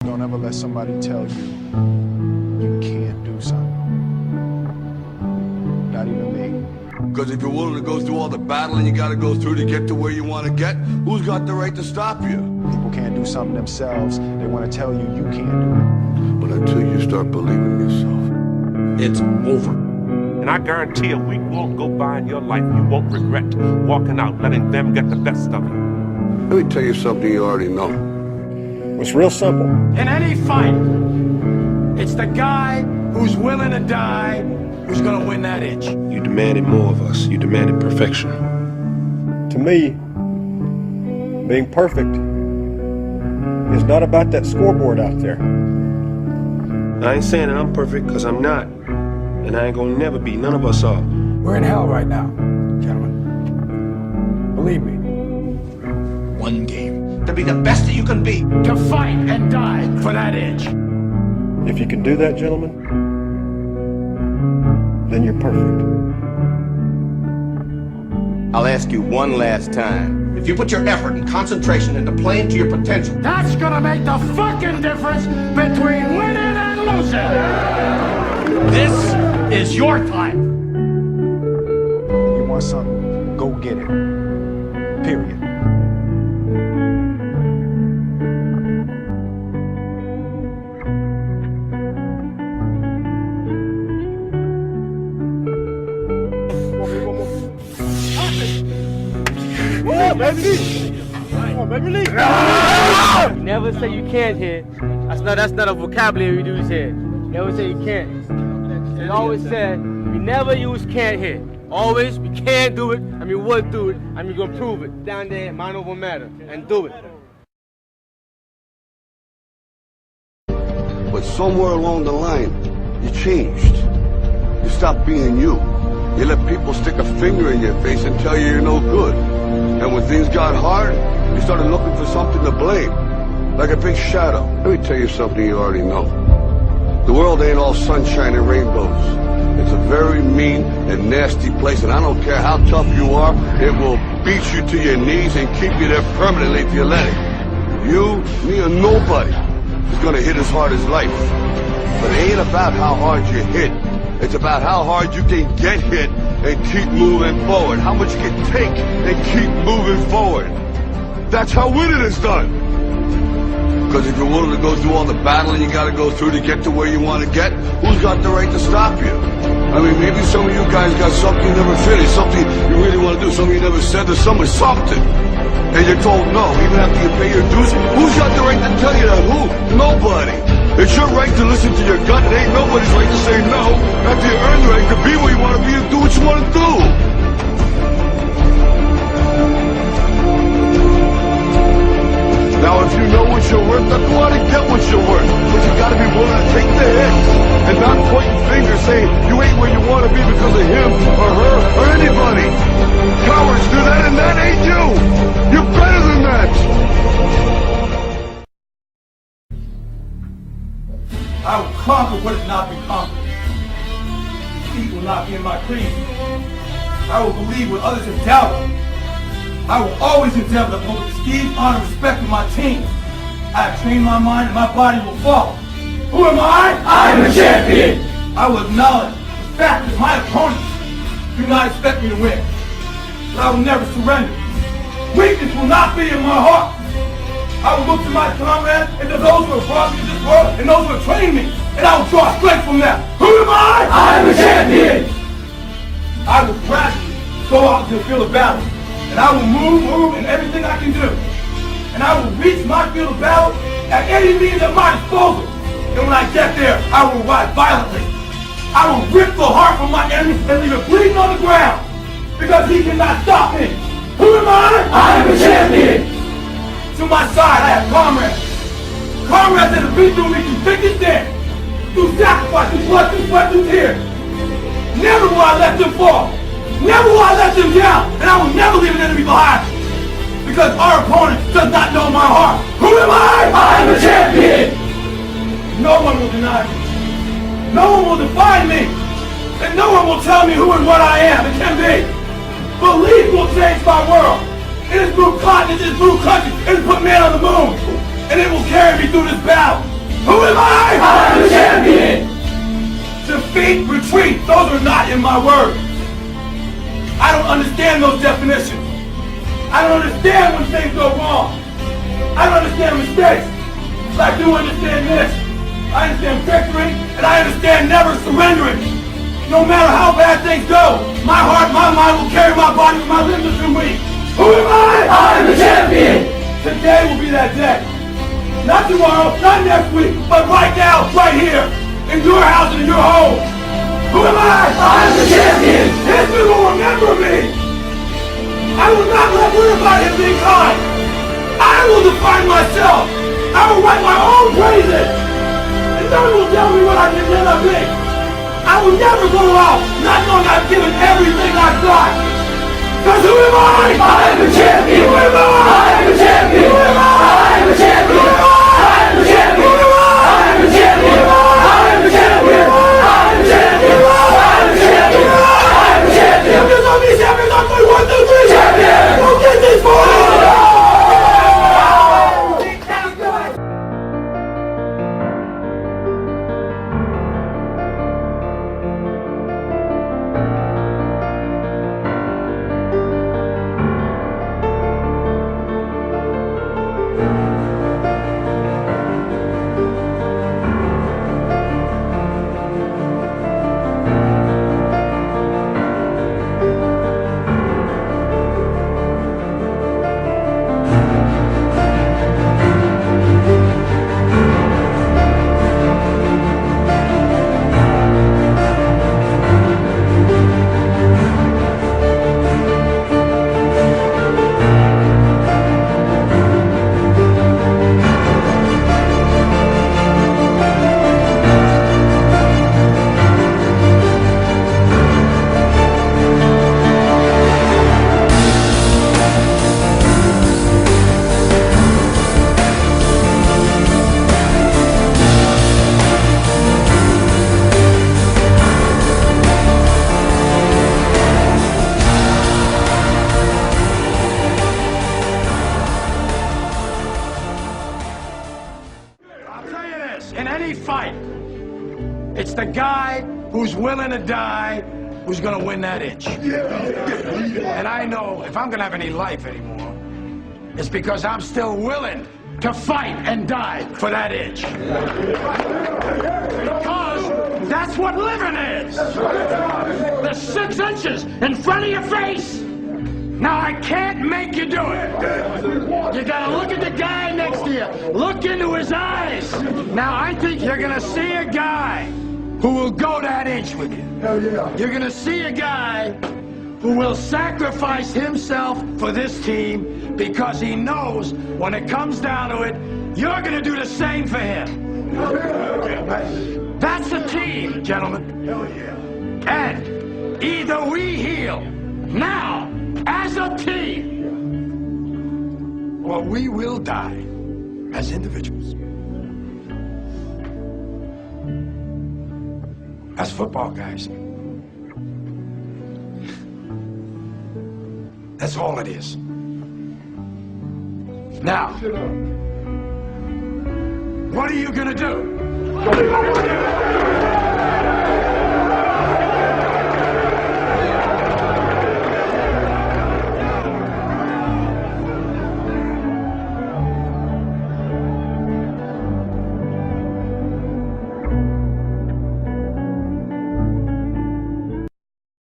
Don't ever let somebody tell you you can't do something. Not even me. Because if you're willing to go through all the battling you gotta go through to get to where you want to get, who's got the right to stop you? People can't do something themselves. They want to tell you you can't do it. But until you start believing yourself, it's over. And I guarantee a week won't go by in your life you won't regret walking out, letting them get the best of you. Let me tell you something you already know. It's real simple. In any fight, it's the guy who's willing to die who's gonna win that itch. You demanded more of us. You demanded perfection. To me, being perfect is not about that scoreboard out there. I ain't saying that I'm perfect, because I'm not. And I ain't gonna never be. None of us are. We're in hell right now, gentlemen. Believe me. One game. To be the best that you can be. To fight and die for that itch. If you can do that, gentlemen, then you're perfect. I'll ask you one last time. If you put your effort and concentration into playing to your potential, That's gonna make the fucking difference between winning and losing. This is your time. You want something, go get it. Period. Never say you can't hit. That's not a vocabulary we use here. Never say you can't. It always said we never use can't hit. Always we can do it, and we would do it, and we're gonna prove it down there, mind over matter, and do it. But somewhere along the line, you changed. You stopped being you. You let people stick a finger in your face and tell you you're no good. And when things got hard, you started looking for something to blame, like a big shadow. Let me tell you something you already know. The world ain't all sunshine and rainbows. It's a very mean and nasty place, and I don't care how tough you are, it will beat you to your knees and keep you there permanently if you let it. You, me, or nobody is gonna hit as hard as life. But it ain't about how hard you hit. It's about how hard you can get hit and keep moving forward. How much you can take and keep moving forward. That's how winning is done. Because if you're willing to go through all the battling you gotta go through to get to where you want to get, who's got the right to stop you? I mean, maybe some of you guys got something you never finished, something you really want to do, something you never said to someone, something. And you're told no, even after you pay your dues. Who's got the right to tell you that? Who? Nobody. It's your right to listen to your gut. It ain't nobody's right to say no after you earn the right to be where you want to be and do what you want to do. Now, if you know what you're worth, then go out and get what you're worth. But you gotta be willing to take the hits and not pointing fingers saying you ain't where you want to be because of him or her or anybody. Cowards do that, and that ain't you. You're better than that. I will conquer what has not been conquered. Defeat will not be in my creed. I will believe what others have doubted. I will always endeavor to uphold the prestige, honor, and respect of my team. I have trained my mind and my body will follow. Who am I? I am the champion! I will acknowledge the fact that my opponents do not expect me to win. But I will never surrender. Weakness will not be in my heart. I will look to my comrades and to those who have brought me to this world and those who have trained me, and I will draw strength from them. Who am I? I am the champion! I will gradually go out into the field of battle, and I will move in everything I can do. And I will reach my field of battle at any means at my disposal. And when I get there, I will ride violently. I will rip the heart from my enemy and leave it bleeding on the ground, because he cannot stop me. Who am I? I am the champion! To my side, I have comrades. Comrades that have been through me through thick and thin, through sacrifice, through blood, through sweat, through tears. Never will I let them fall. Never will I let them down. And I will never leave an enemy behind. Because our opponent does not know my heart. Who am I? I am the champion! No one will deny me. No one will define me. And no one will tell me who and what I am and can be. Belief will change my world. It has moved continents, it has moved countries, it has put man on the moon. And it will carry me through this battle. Who am I? I'm the champion! Defeat, retreat, those are not in my words. I don't understand those definitions. I don't understand when things go wrong. I don't understand mistakes. But I do understand this. I understand victory, and I understand never surrendering. No matter how bad things go, my heart, my mind will carry my body with my limbs are too weak. Who am I? I'm the champion! Today will be that day. Not tomorrow, not next week, but right now, right here, in your house and in your home. Who am I? I'm the champion! History will remember me! I will not let everybody be kind! I will define myself! I will write my own praises! And no one will tell me what I can never be! I will never go out not knowing I've given everything I've got! Because who am I? I'm the champion! Who am I? I'm the champion! Who am I? I'm the champion! Who am I? I'm the champion! Who am I? I'm the champion! Who am I? I'm the champion! I'm the champion! I'm the champion! I'm the champion! Because I'm the champion! I'm going 1, 2, 3! Champion! Go get this boy! In any fight, it's the guy who's willing to die who's gonna win that inch. And I know if I'm gonna have any life anymore, it's because I'm still willing to fight and die for that inch. Because that's what living is. The 6 inches in front of your face. Now, I can't make you do it. You gotta look at the guy next to you. Look into his eyes. Now, I think you're gonna see a guy who will go that inch with you. You're gonna see a guy who will sacrifice himself for this team because he knows when it comes down to it, you're gonna do the same for him. That's the team, gentlemen. And either we heal now as a team, or we will die as individuals. That's football, guys. That's all it is. Now, what are you gonna do?